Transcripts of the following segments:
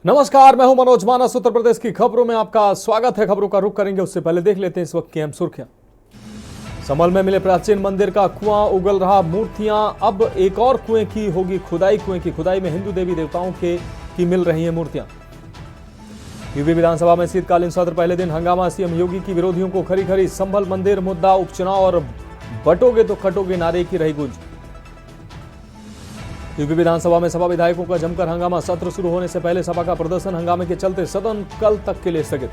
नमस्कार, मैं हूं मनोज मानस। उत्तर प्रदेश की खबरों में आपका स्वागत है। खबरों का रुख करेंगे उससे पहले देख लेते हैं इस वक्त की अहम सुर्खियां। संभल में मिले प्राचीन मंदिर का कुआं उगल रहा मूर्तियां, अब एक और कुएं की होगी खुदाई। कुएं की खुदाई में हिंदू देवी देवताओं की मिल रही हैं मूर्तियां। यूपी विधानसभा में शीतकालीन सत्र पहले दिन हंगामा। सीएम योगी की विरोधियों को खरी खरी। संभल मंदिर मुद्दा, उपचुनाव और बटोगे तो कटोगे नारे की रही गूंज। यूपी विधानसभा में सपा विधायकों का जमकर हंगामा। सत्र शुरू होने से पहले सपा का प्रदर्शन। हंगामे के चलते सदन कल तक के लिए स्थगित।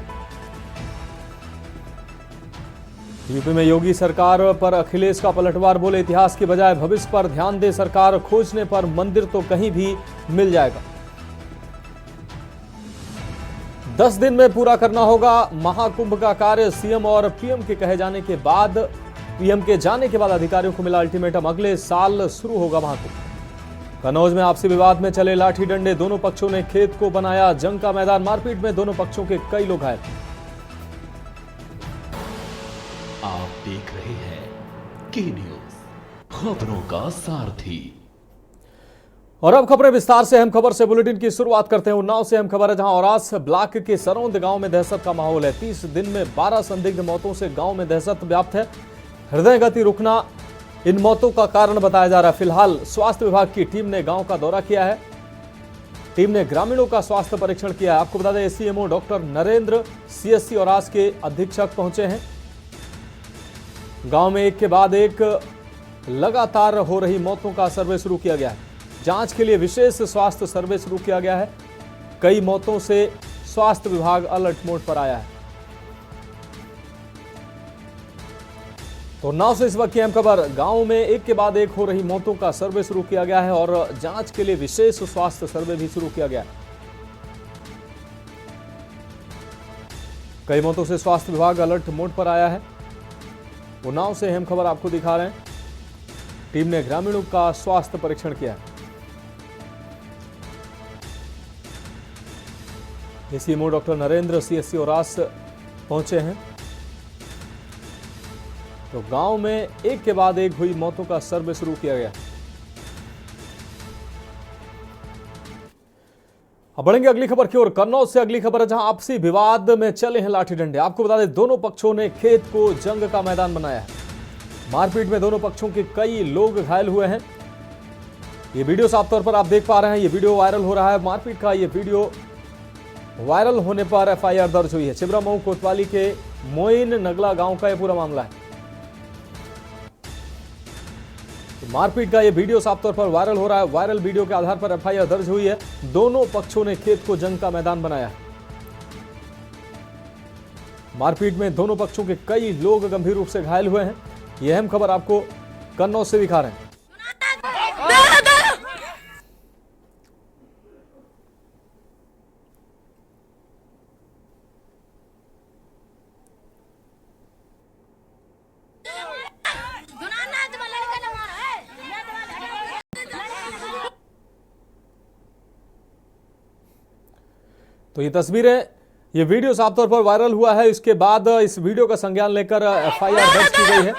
यूपी में योगी सरकार पर अखिलेश का पलटवार। बोले, इतिहास की बजाय भविष्य पर ध्यान दे सरकार। खोजने पर मंदिर तो कहीं भी मिल जाएगा। 10 दिन में पूरा करना होगा महाकुंभ का कार्य। सीएम और पीएम के कहे जाने के बाद पीएम के जाने के बाद अधिकारियों को मिला अल्टीमेटम। अगले साल शुरू होगा महाकुंभ। कन्नौज में आपसी विवाद में चले लाठी डंडे। दोनों पक्षों ने खेत को बनाया जंग का मैदान। मारपीट में दोनों पक्षों के कई लोग घायल। आप देख रहे हैं की न्यूज, खबरों का सारथी। और अब खबरें विस्तार से। अहम खबर से बुलेटिन की शुरुआत करते हैं। उन्नाव से अहम खबर है, जहां औरास ब्लॉक के सरौंद गांव में दहशत का माहौल है। 30 दिन में 12 संदिग्ध मौतों से गांव में दहशत व्याप्त है। हृदय गति रुकना इन मौतों का कारण बताया जा रहा है। फिलहाल स्वास्थ्य विभाग की टीम ने गांव का दौरा किया है। टीम ने ग्रामीणों का स्वास्थ्य परीक्षण किया है। आपको बता दें, एससीएमओ डॉक्टर नरेंद्र सीएससी औरास के अधीक्षक पहुंचे हैं। गांव में एक के बाद एक लगातार हो रही मौतों का सर्वे शुरू किया गया है। जांच के लिए विशेष स्वास्थ्य सर्वे शुरू किया गया है। कई मौतों से स्वास्थ्य विभाग अलर्ट मोड पर आया है। तो उन्नाव से इस वक्त की अहम खबर। गांव में एक के बाद एक हो रही मौतों का सर्वे शुरू किया गया है और जांच के लिए विशेष स्वास्थ्य सर्वे भी शुरू किया गया है। कई मौतों से स्वास्थ्य विभाग अलर्ट मोड पर आया है। उन्नाव से अहम खबर आपको दिखा रहे हैं। टीम ने ग्रामीणों का स्वास्थ्य परीक्षण किया है। एससीएमओ डॉक्टर नरेंद्र सीएससी औरास पहुंचे हैं। तो गांव में एक के बाद एक हुई मौतों का सर्वे शुरू किया गया। अब बढ़ेंगे अगली खबर की ओर। कन्नौज से अगली खबर है, जहां आपसी विवाद में चले हैं लाठी डंडे। आपको बता दें, दोनों पक्षों ने खेत को जंग का मैदान बनाया है। मारपीट में दोनों पक्षों के कई लोग घायल हुए हैं। ये वीडियो साफ तौर पर आप देख पा रहे हैं। ये वीडियो वायरल हो रहा है। मारपीट का ये वीडियो वायरल होने पर एफआईआर दर्ज हुई है। छिबरामऊ कोतवाली के मोइन नगला गांव का यह पूरा मामला है। मारपीट का यह वीडियो साफ तौर पर वायरल हो रहा है। वायरल वीडियो के आधार पर एफआईआर दर्ज हुई है। दोनों पक्षों ने खेत को जंग का मैदान बनाया है। मारपीट में दोनों पक्षों के कई लोग गंभीर रूप से घायल हुए हैं। यह अहम खबर आपको कन्नौज से दिखा रहे हैं। तो ये तस्वीरें, ये वीडियो साफ तौर पर वायरल हुआ है। इसके बाद इस वीडियो का संज्ञान लेकर एफआईआर दर्ज की गई है।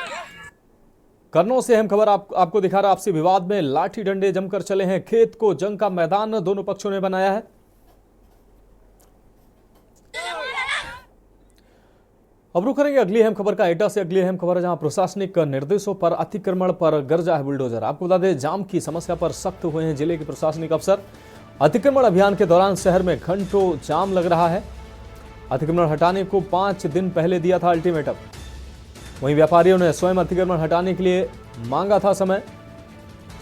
कन्नौज से अहम खबर आपको दिखा रहा। आपसी विवाद में लाठी डंडे जमकर चले हैं। खेत को जंग का मैदान दोनों पक्षों ने बनाया है। अब रुक करेंगे अगली अहम खबर का। एटा से अगली अहम खबर है, जहां प्रशासनिक निर्देशों पर अतिक्रमण पर गरजा है बुलडोजर। आपको बता दें, जाम की समस्या पर सख्त हुए हैं जिले के प्रशासनिक अफसर। अतिक्रमण अभियान के दौरान शहर में घंटों जाम लग रहा है। अतिक्रमण हटाने को 5 दिन पहले दिया था अल्टीमेटम। वहीं व्यापारियों ने स्वयं अतिक्रमण हटाने के लिए मांगा था समय।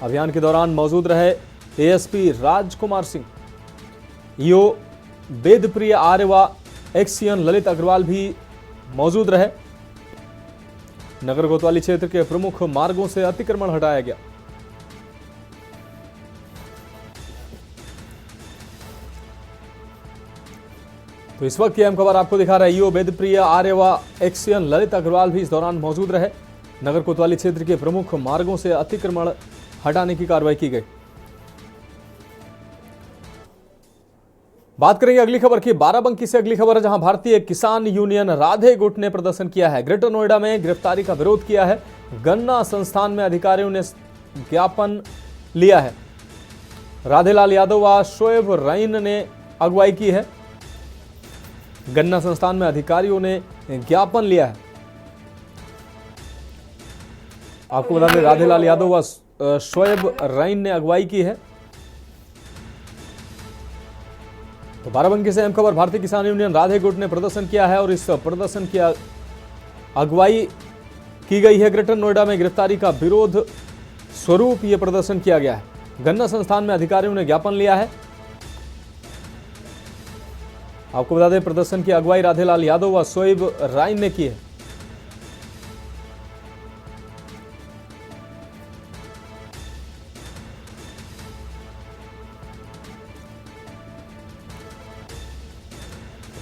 अभियान के दौरान मौजूद रहे एएसपी राजकुमार सिंह, ईओ वेदप्रिय आर्य व एक्सीएन ललित अग्रवाल भी मौजूद रहे। नगर कोतवाली क्षेत्र के प्रमुख मार्गों से अतिक्रमण हटाया गया। तो इस वक्त की अहम खबर आपको दिखा रहा है। ईओ वेदप्रिय आर्य व एक्सीएन ललित अग्रवाल भी इस दौरान मौजूद रहे। नगर कोतवाली क्षेत्र के प्रमुख मार्गों से अतिक्रमण हटाने की कार्रवाई की गई। बात करेंगे अगली खबर की। बाराबंकी से अगली खबर है, जहां भारतीय किसान यूनियन राधे गुट ने प्रदर्शन किया है। ग्रेटर नोएडा में गिरफ्तारी का विरोध किया है। गन्ना संस्थान में अधिकारियों ने ज्ञापन लिया है। राधेलाल यादव व शोएब रईन ने अगुवाई की है। गन्ना संस्थान में अधिकारियों ने ज्ञापन लिया है। आपको बता दें राधेलाल यादव व शोएब रईन ने अगुवाई की है। तो बाराबंकी से अहम खबर, भारतीय किसान यूनियन राधे गुट ने प्रदर्शन किया है और इस प्रदर्शन की अगुवाई की गई है। ग्रेटर नोएडा में गिरफ्तारी का विरोध स्वरूप यह प्रदर्शन किया गया है। गन्ना संस्थान में अधिकारियों ने ज्ञापन लिया है। आपको बता दें प्रदर्शन की अगुवाई राधेलाल यादव व शोएब रईन ने की है।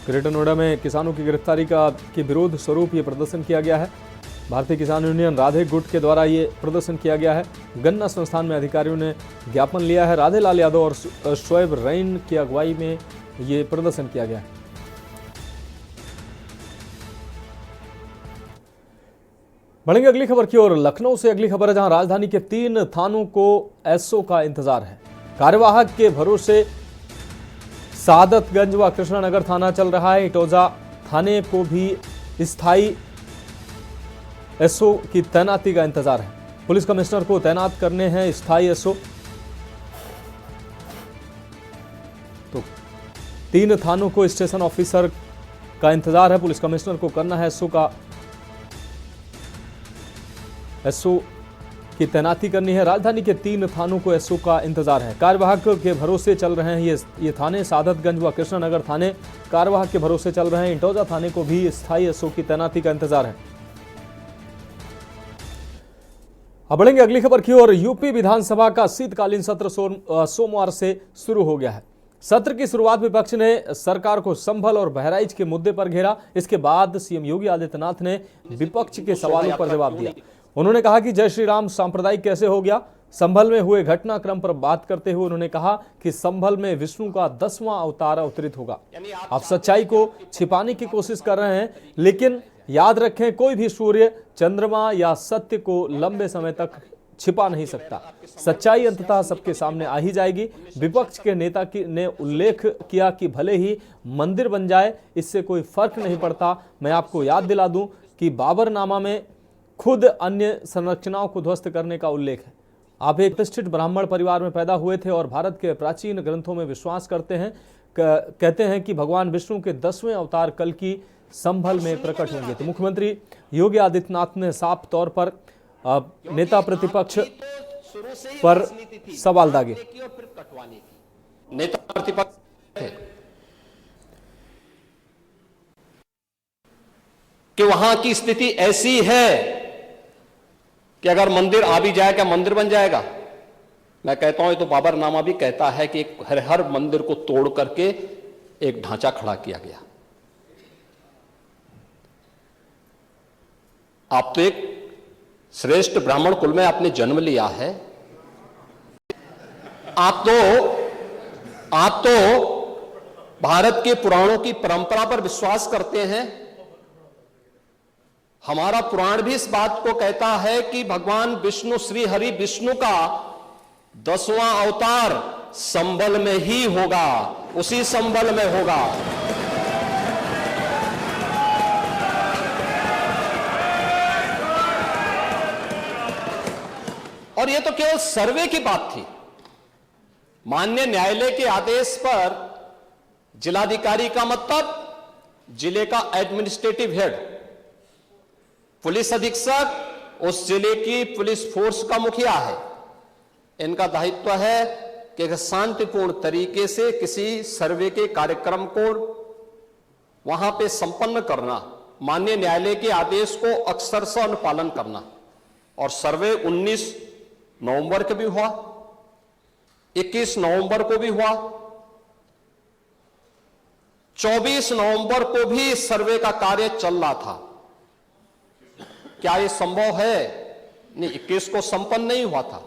ग्रेटर नोएडा में किसानों की गिरफ्तारी के विरोध स्वरूप ये प्रदर्शन किया गया है। भारतीय किसान यूनियन राधे गुट के द्वारा ये प्रदर्शन किया गया है। गन्ना संस्थान में अधिकारियों ने ज्ञापन लिया है। राधेलाल यादव और शोएब रईन की अगुवाई में ये प्रदर्शन किया गया है। बढ़ेंगे अगली खबर की ओर। लखनऊ से अगली खबर है, जहां राजधानी के 3 थानों को एसओ का इंतजार है। कार्यवाहक के भरोसे सादतगंज व कृष्णानगर थाना चल रहा है। इटौजा थाने को भी स्थायी एसओ की तैनाती का इंतजार है। पुलिस कमिश्नर को तैनात करने हैं स्थायी एसओ। तो 3 थानों को स्टेशन ऑफिसर का इंतजार है। पुलिस कमिश्नर को करना है एसओ की तैनाती करनी है। राजधानी के 3 थानों को एसओ का इंतजार है। कार्यवाहक के भरोसे चल रहे हैं ये थाने। सादतगंज व कृष्णानगर थाने कार्यवाहक के भरोसे चल रहे हैं। इंटौजा थाने को भी स्थायी एसओ की तैनाती का इंतजार है। अब बढ़ेंगे अगली खबर की ओर। यूपी विधानसभा का शीतकालीन सत्र सोमवार से शुरू हो गया है। सत्र की शुरुआत विपक्ष ने सरकार को संभल और बहराइच के मुद्दे पर घेरा। इसके बाद सीएम योगी आदित्यनाथ ने विपक्ष के सवालों पर जवाब दिया। उन्होंने कहा कि जय श्री राम सांप्रदायिक कैसे हो गया। संभल में हुए घटनाक्रम पर बात करते हुए उन्होंने कहा कि संभल में विष्णु का 10वां अवतार अवतरित होगा। आप सच्चाई को छिपाने की कोशिश कर रहे हैं, लेकिन याद रखें कोई भी सूर्य, चंद्रमा या सत्य को लंबे समय तक छिपा नहीं सकता। सच्चाई अंततः सबके सामने आ ही जाएगी। विपक्ष के नेता ने उल्लेख किया कि भले ही मंदिर बन जाए, इससे कोई फर्क नहीं पड़ता। मैं आपको याद दिला दूं कि बाबरनामा में खुद अन्य संरचनाओं को ध्वस्त करने का उल्लेख है। आप एक प्रतिष्ठित ब्राह्मण परिवार में पैदा हुए थे और भारत के प्राचीन ग्रंथों में विश्वास करते हैं। कहते हैं कि भगवान विष्णु के 10वें अवतार कल की संभल में प्रकट होंगे। तो मुख्यमंत्री योगी आदित्यनाथ ने साफ तौर पर नेता प्रतिपक्ष पर सवाल दागे। नेता प्रतिपक्ष कि वहां की स्थिति ऐसी है कि अगर मंदिर आ भी जाए, क्या मंदिर बन जाएगा? मैं कहता हूं, ये तो बाबरनामा भी कहता है कि हर मंदिर को तोड़ करके एक ढांचा खड़ा किया गया। आप तो एक श्रेष्ठ ब्राह्मण कुल में आपने जन्म लिया है। आप तो भारत के पुराणों की परंपरा पर विश्वास करते हैं। हमारा पुराण भी इस बात को कहता है कि भगवान विष्णु, श्री हरि विष्णु का 10वां अवतार संभल में ही होगा, उसी संभल में होगा। और यह तो केवल सर्वे की बात थी। माननीय न्यायालय के आदेश पर जिलाधिकारी का मतलब जिले का एडमिनिस्ट्रेटिव हेड, पुलिस अधीक्षक उस जिले की पुलिस फोर्स का मुखिया है। इनका दायित्व है कि शांतिपूर्ण तरीके से किसी सर्वे के कार्यक्रम को वहां पे संपन्न करना, माननीय न्यायालय के आदेश को अक्षरशः अनुपालन करना। और सर्वे 19 नवंबर को भी हुआ, 21 नवंबर को भी हुआ, 24 नवंबर को भी सर्वे का कार्य चल रहा था। क्या यह संभव है? नहीं, 21 को संपन्न नहीं हुआ था।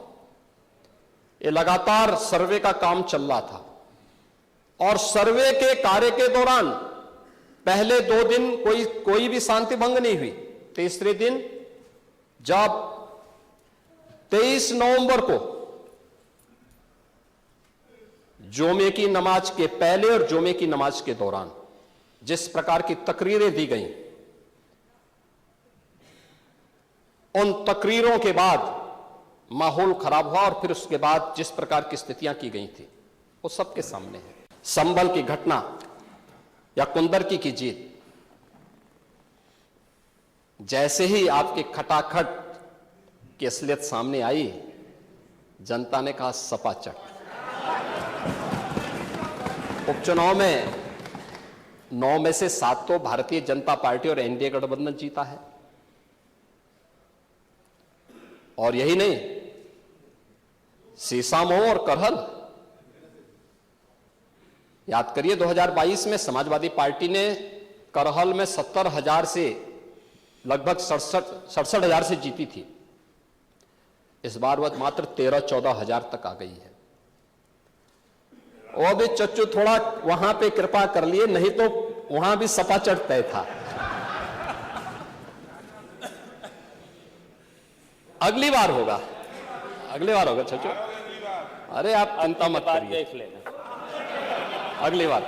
ये लगातार सर्वे का काम चल रहा था। और सर्वे के कार्य के दौरान पहले 2 दिन कोई भी शांति भंग नहीं हुई। तीसरे दिन जब 23 नवंबर को जुमे की नमाज के पहले और जुमे की नमाज के दौरान जिस प्रकार की तकरीरें दी गईं, उन तकरीरों के बाद माहौल खराब हुआ और फिर उसके बाद जिस प्रकार की स्थितियां की गई थी वो सबके सामने है। संभल की घटना या कुंदरकी की जीत, जैसे ही आपके खटाखट की असलियत सामने आई, जनता ने कहा सपा चट। उपचुनाव में 9 में से 7 तो भारतीय जनता पार्टी और एनडीए गठबंधन जीता है। और यही नहीं, सीसामऊ और करहल, याद करिए 2022 में समाजवादी पार्टी ने करहल में 70,000 से लगभग 67,000 से जीती थी। इस बार वह मात्र 13-14 हजार तक आ गई है। वो भी चच्चू थोड़ा वहां पे कृपा कर लिए, नहीं तो वहां भी सपा चढ़ तय था। अगली बार होगा, अगली बार होगा चच्चू, अरे आप चिंता मत करिए, देख लेना, अगली बार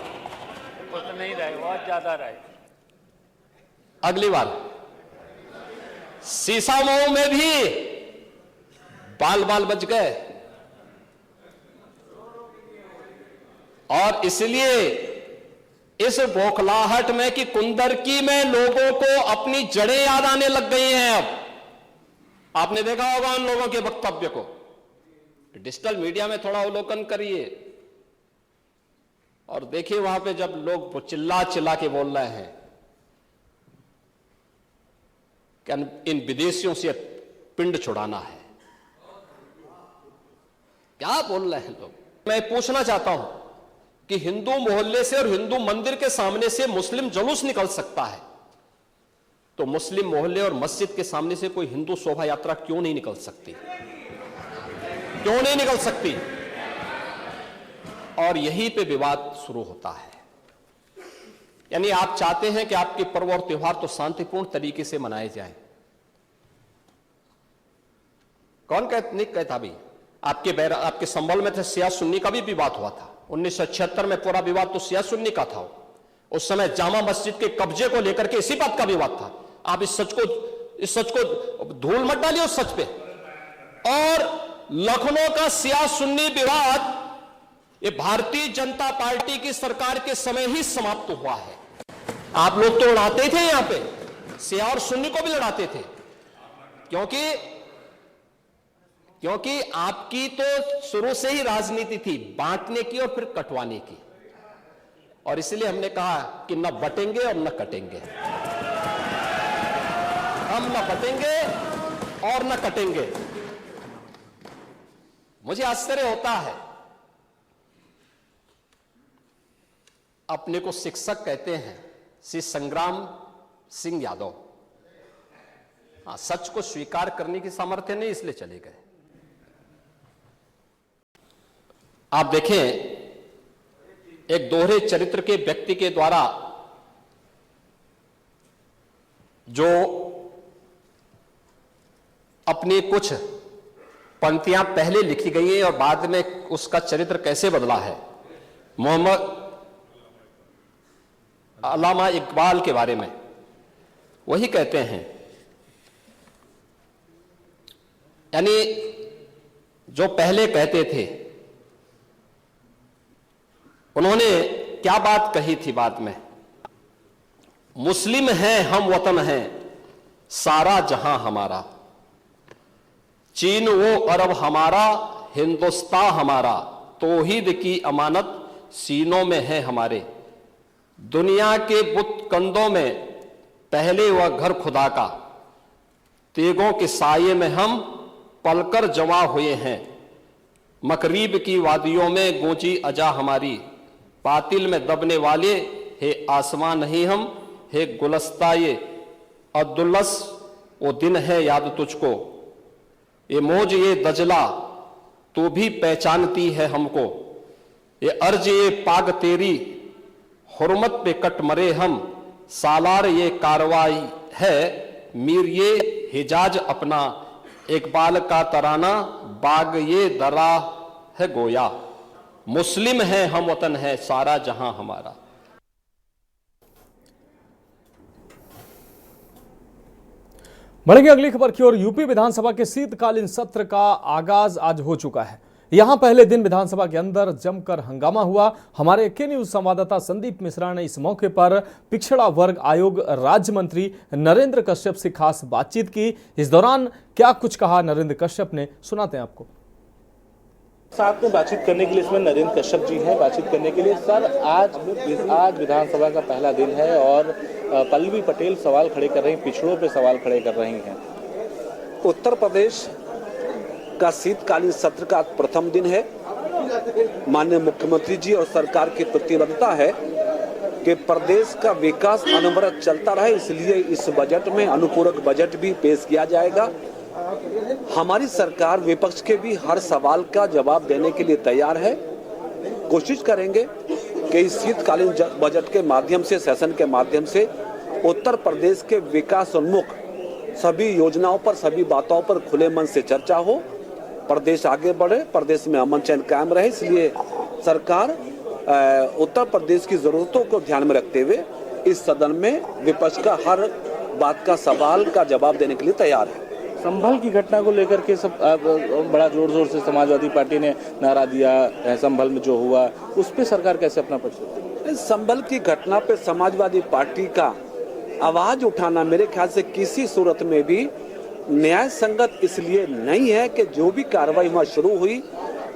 कुछ नहीं रहे, बहुत ज्यादा रहे। अगली बार सीसामऊ में भी बाल बाल बच गए, और इसलिए इस बौखलाहट में कि कुंदरकी में लोगों को अपनी जड़ें याद आने लग गई हैं। अब आपने देखा होगा उन लोगों के वक्तव्य को, डिजिटल मीडिया में थोड़ा अवलोकन करिए और देखिए वहां पे जब लोग चिल्ला चिल्ला के बोल रहे हैं कि इन विदेशियों से पिंड छुड़ाना है, क्या बोल रहे हैं लोग। मैं पूछना चाहता हूं कि हिंदू मोहल्ले से और हिंदू मंदिर के सामने से मुस्लिम जुलूस निकल सकता है, तो मुस्लिम मोहल्ले और मस्जिद के सामने से कोई हिंदू शोभा यात्रा क्यों नहीं निकल सकती, क्यों नहीं निकल सकती? और यहीं पे विवाद शुरू होता है। यानी आप चाहते हैं कि आपके पर्व और त्योहार तो शांतिपूर्ण तरीके से मनाए जाएं। कौन नहीं कहता भी? आपके संभल में थे शिया सुन्नी का भी विवाद हुआ था 1976 में, पूरा विवाद तो शिया सुन्नी का था। उस समय जामा मस्जिद के कब्जे को लेकर के इसी बात का विवाद था। आप इस सच को धूल मत डालिए उस सच पे। और लखनऊ का शिया सुन्नी विवाद ये भारतीय जनता पार्टी की सरकार के समय ही समाप्त हुआ है। आप लोग तो लड़ाते थे, यहां पे शिया और सुन्नी को भी लड़ाते थे, क्योंकि आपकी तो शुरू से ही राजनीति थी बांटने की और फिर कटवाने की, और इसलिए हमने कहा कि न बटेंगे और न कटेंगे। हम न बटेंगे और न कटेंगे। मुझे आश्चर्य होता है, अपने को शिक्षक कहते हैं श्री संग्राम सिंह यादव, सच को स्वीकार करने की सामर्थ्य नहीं, इसलिए चले गए। आप देखें, एक दोहरे चरित्र के व्यक्ति के द्वारा जो अपनी कुछ पंक्तियां पहले लिखी गई हैं और बाद में उसका चरित्र कैसे बदला है, मोहम्मद अल्लामा इकबाल के बारे में वही कहते हैं। यानी जो पहले कहते थे, उन्होंने क्या बात कही थी बाद में? मुस्लिम हैं हम, वतन हैं सारा जहां हमारा, चीन वो अरब हमारा, हिंदुस्तान हमारा, तौहीद की अमानत सीनों में है हमारे। दुनिया के बुत कंदों में पहले वह घर खुदा का, तेगों के साये में हम पलकर जमा हुए हैं। मकरीब की वादियों में गूंजी अजा हमारी, बातिल में दबने वाले हे आसमां नहीं हम, हे गुलस्ता ये अब्दुल्लस वो दिन है याद तुझको, ये मौज ये दजला तू भी पहचानती है हमको, ये अर्ज ये पाग तेरी हुर्मत पे कट मरे हम, सालार ये कार्रवाई है मीर ये हिजाज अपना, इकबाल का तराना बाग ये दरा है गोया। मुस्लिम है हम वतन है सारा जहां हमारा। बढ़ेंगे अगली खबर की ओर। यूपी विधानसभा के शीतकालीन सत्र का आगाज आज हो चुका है। यहां पहले दिन विधानसभा के अंदर जमकर हंगामा हुआ। हमारे के न्यूज संवाददाता संदीप मिश्रा ने इस मौके पर पिछड़ा वर्ग आयोग राज्य मंत्री नरेंद्र कश्यप से खास बातचीत की। इस दौरान क्या कुछ कहा नरेंद्र कश्यप ने, सुनाते हैं आपको। साथ में बातचीत करने के लिए इसमें नरेंद्र कश्यप जी हैं बातचीत करने के लिए। सर, आज विधानसभा का पहला दिन है और पल्लवी पटेल सवाल खड़े कर रही हैं, पिछड़ों पे सवाल खड़े कर रही हैं। उत्तर प्रदेश का शीतकालीन सत्र का प्रथम दिन है। माननीय मुख्यमंत्री जी और सरकार की प्रतिबद्धता है कि प्रदेश का विकास अनवरत चलता रहे, इसलिए इस बजट में अनुपूरक बजट भी पेश किया जाएगा। हमारी सरकार विपक्ष के भी हर सवाल का जवाब देने के लिए तैयार है। कोशिश करेंगे कि इस शीतकालीन बजट के माध्यम से, सेशन के माध्यम से उत्तर प्रदेश के विकास उन्मुख सभी योजनाओं पर, सभी बातों पर खुले मन से चर्चा हो, प्रदेश आगे बढ़े, प्रदेश में अमन चैन कायम रहे। इसलिए सरकार उत्तर प्रदेश की जरूरतों को ध्यान में रखते हुए इस सदन में विपक्ष का हर बात का सवाल का जवाब देने के लिए तैयार है। संभल की घटना को लेकर के सब बड़ा जोर जोर से समाजवादी पार्टी ने नारा दिया। संभल में जो हुआ उस पर सरकार कैसे अपना पक्ष? संभल की घटना पे समाजवादी पार्टी का आवाज उठाना मेरे ख्याल से किसी सूरत में भी न्याय संगत इसलिए नहीं है कि जो भी कार्रवाई वहां शुरू हुई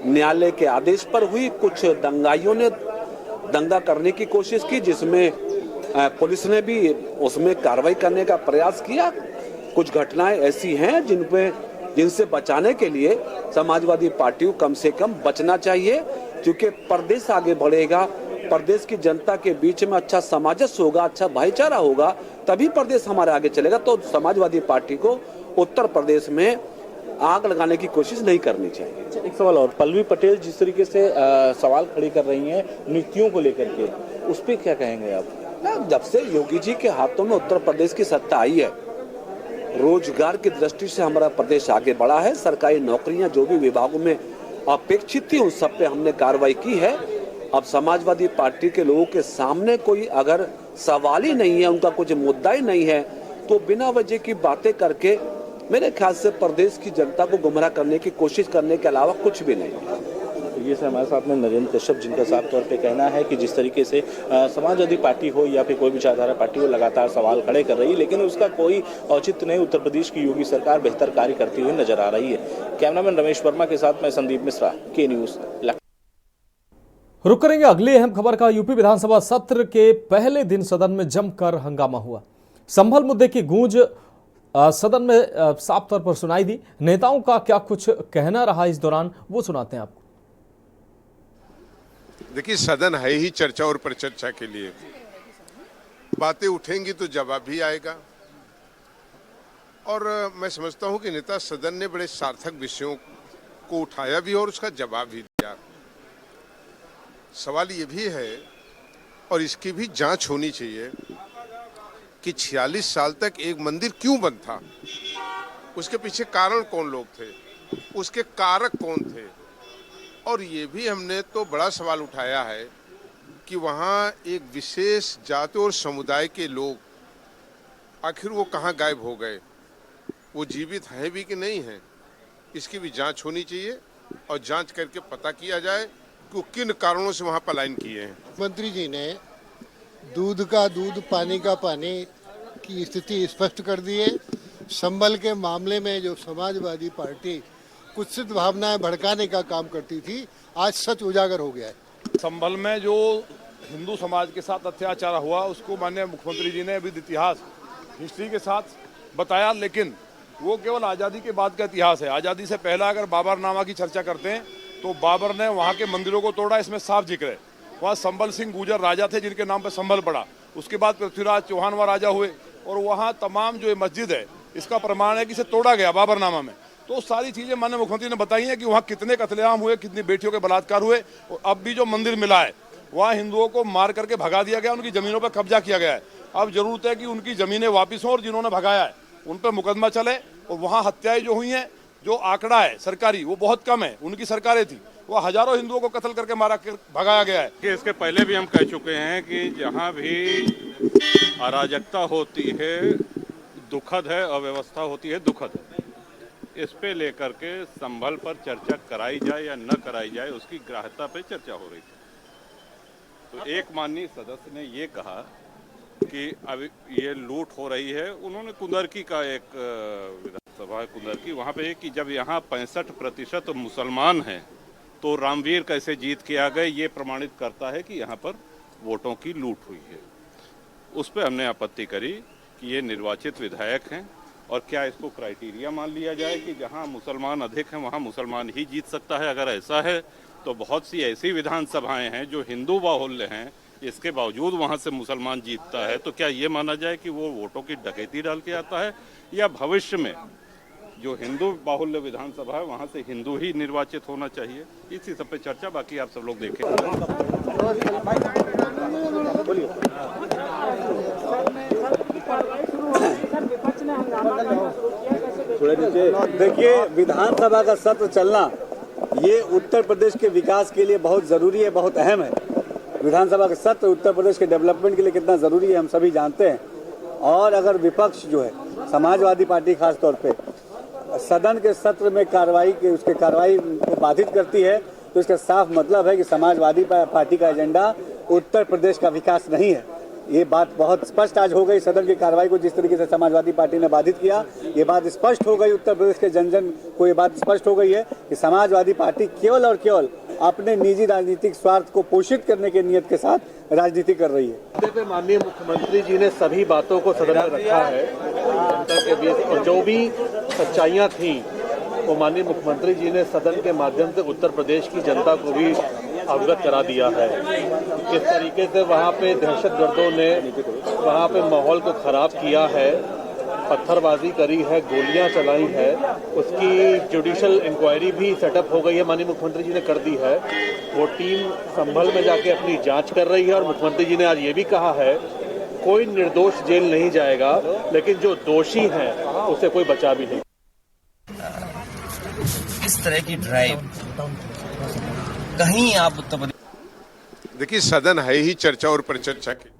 न्यायालय के आदेश पर हुई। कुछ दंगाइयों ने दंगा करने की कोशिश की, जिसमें पुलिस ने भी उसमें कार्रवाई करने का प्रयास किया। कुछ घटनाएं ऐसी हैं जिनसे बचाने के लिए समाजवादी पार्टी को कम से कम बचना चाहिए, क्योंकि प्रदेश आगे बढ़ेगा, प्रदेश की जनता के बीच में अच्छा सामंजस्य होगा, अच्छा भाईचारा होगा, तभी प्रदेश हमारे आगे चलेगा। तो समाजवादी पार्टी को उत्तर प्रदेश में आग लगाने की कोशिश नहीं करनी चाहिए। एक सवाल और, पल्लवी पटेल जिस तरीके से सवाल खड़ी कर रही हैं नीतियों को लेकर के, उस पर क्या कहेंगे आप? जब से योगी जी के हाथों में उत्तर प्रदेश की सत्ता आई है, रोजगार की दृष्टि से हमारा प्रदेश आगे बढ़ा है। सरकारी नौकरियां जो भी विभागों में अपेक्षित थी उन सब पे हमने कार्रवाई की है। अब समाजवादी पार्टी के लोगों के सामने कोई अगर सवाल ही नहीं है, उनका कुछ मुद्दा ही नहीं है, तो बिना वजह की बातें करके मेरे ख्याल से प्रदेश की जनता को गुमराह करने की कोशिश करने के अलावा कुछ भी नहीं है। ये से हमारे साथ में नरेंद्र कश्यप, जिनका साफ तौर पे कहना है कि जिस तरीके से समाजवादी पार्टी हो या फिर कोई विचारधारा पार्टी हो लगातार सवाल खड़े कर रही है, लेकिन उसका कोई औचित्य नहीं। उत्तर प्रदेश की योगी सरकार बेहतर कार्य करती हुई नजर आ रही है। कैमरामैन रमेश वर्मा के साथ मैं संदीप मिश्रा, के न्यूज। रुक करेंगे अगली अहम खबर का। यूपी विधानसभा सत्र के पहले दिन सदन में जमकर हंगामा हुआ। संभल मुद्दे की गूंज सदन में साफ तौर पर सुनाई दी। नेताओं का क्या कुछ कहना रहा इस दौरान, वो सुनाते हैं आपको। देखिए, सदन है ही चर्चा और परिचर्चा के लिए। बातें उठेंगी तो जवाब भी आएगा, और मैं समझता हूं कि नेता सदन ने बड़े सार्थक विषयों को उठाया भी और उसका जवाब भी दिया। सवाल ये भी है और इसकी भी जांच होनी चाहिए कि 46 साल तक एक मंदिर क्यों बंद था, उसके पीछे कारण कौन लोग थे, उसके कारक कौन थे। और ये भी हमने तो बड़ा सवाल उठाया है कि वहाँ एक विशेष जाति और समुदाय के लोग आखिर वो कहाँ गायब हो गए, वो जीवित हैं भी कि नहीं हैं। इसकी भी जांच होनी चाहिए और जांच करके पता किया जाए कि किन कारणों से वहाँ पलायन किए हैं। मंत्री जी ने दूध का दूध, पानी का पानी की स्थिति स्पष्ट कर दी है। संभल के मामले में जो समाजवादी पार्टी कुत्सित भावनाएं भड़काने का काम करती थी, आज सच उजागर हो गया है। संभल में जो हिंदू समाज के साथ अत्याचार हुआ उसको माननीय मुख्यमंत्री जी ने अभी इतिहास हिस्ट्री के साथ बताया, लेकिन वो केवल आज़ादी के बाद का इतिहास है। आज़ादी से पहला अगर बाबरनामा की चर्चा करते हैं तो बाबर ने वहाँ के मंदिरों को तोड़ा, इसमें साफ जिक्र है। वहाँ संभल सिंह गुर्जर राजा थे जिनके नाम पर संभल पड़ा। उसके बाद पृथ्वीराज चौहान वहाँ राजा हुए, और वहाँ तमाम जो मस्जिद है इसका प्रमाण है कि इसे तोड़ा गया बाबरनामा में। तो सारी चीज़ें माननीय मुख्यमंत्री ने बताई हैं कि वहाँ कितने कत्लेआम हुए, कितनी बेटियों के बलात्कार हुए। और अब भी जो मंदिर मिला है वहाँ हिंदुओं को मार करके भगा दिया गया, उनकी ज़मीनों पर कब्जा किया गया है। अब जरूरत है कि उनकी ज़मीनें वापस हों और जिन्होंने भगाया है उन पर मुकदमा चले। और वहाँ हत्याएं जो हुई हैं, जो आंकड़ा है सरकारी वो बहुत कम है, उनकी सरकारें थी। वो हजारों हिंदुओं को कत्ल करके मारा कर भगाया गया है। कि इसके पहले भी हम कह चुके हैं कि जहां भी अराजकता होती है दुखद है, अव्यवस्था होती है दुखद है। इस पे लेकर के संभल पर चर्चा कराई जाए या न कराई जाए, उसकी ग्राह्यता पे चर्चा हो रही थी। तो एक माननीय सदस्य ने ये कहा कि अब ये लूट हो रही है। उन्होंने कुंदरकी का एक विधानसभा है कुंदरकी, वहाँ पे कि जब यहाँ 65% मुसलमान हैं तो रामवीर कैसे जीत के आ गए, ये प्रमाणित करता है कि यहाँ पर वोटों की लूट हुई है। उस पर हमने आपत्ति करी कि ये निर्वाचित विधायक हैं और क्या इसको क्राइटेरिया मान लिया जाए कि जहाँ मुसलमान अधिक हैं वहाँ मुसलमान ही जीत सकता है। अगर ऐसा है तो बहुत सी ऐसी विधानसभाएं हैं जो हिंदू बाहुल्य हैं, इसके बावजूद वहाँ से मुसलमान जीतता है, तो क्या ये माना जाए कि वो वोटों की डकैती डाल के आता है, या भविष्य में जो हिंदू बाहुल्य विधानसभा है वहाँ से हिंदू ही निर्वाचित होना चाहिए। इसी सब पे चर्चा, बाकी आप सब लोग देखें। देखिए, विधानसभा का सत्र चलना ये उत्तर प्रदेश के विकास के लिए बहुत ज़रूरी है, बहुत अहम है। विधानसभा का सत्र उत्तर प्रदेश के डेवलपमेंट के लिए कितना ज़रूरी है हम सभी जानते हैं। और अगर विपक्ष जो है, समाजवादी पार्टी खास तौर पे सदन के सत्र में कार्रवाई को बाधित करती है, तो इसका साफ मतलब है कि समाजवादी पार्टी का एजेंडा उत्तर प्रदेश का विकास नहीं है। ये बात बहुत स्पष्ट आज हो गई। सदन की कार्रवाई को जिस तरीके से समाजवादी पार्टी ने बाधित किया, ये बात स्पष्ट हो गई। उत्तर प्रदेश के जन जन को ये बात स्पष्ट हो गई है कि समाजवादी पार्टी केवल और केवल अपने निजी राजनीतिक स्वार्थ को पोषित करने के नियत के साथ राजनीति कर रही है। माननीय मुख्यमंत्री जी ने सभी बातों को सदन में रखा है जनता के बीच, और जो भी सच्चाइयाँ थी वो माननीय मुख्यमंत्री जी ने सदन के माध्यम से उत्तर प्रदेश की जनता को भी अवगत करा दिया है। किस तरीके से वहाँ पे दहशतगर्दों ने वहाँ पे माहौल को खराब किया है, पत्थरबाजी करी है, गोलियां चलाई है, उसकी जुडिशियल इंक्वायरी भी सेटअप हो गई है, माननीय मुख्यमंत्री जी ने कर दी है। वो टीम संभल में जाके अपनी जांच कर रही है और मुख्यमंत्री जी ने आज ये भी कहा है कोई निर्दोष जेल नहीं जाएगा, लेकिन जो दोषी हैं उसे कोई बचा भी नहीं। इस तरह की ड्राइव कहीं आप उत्तर प्रदेश, देखिए, सदन है ही चर्चा और परिचर्चा की।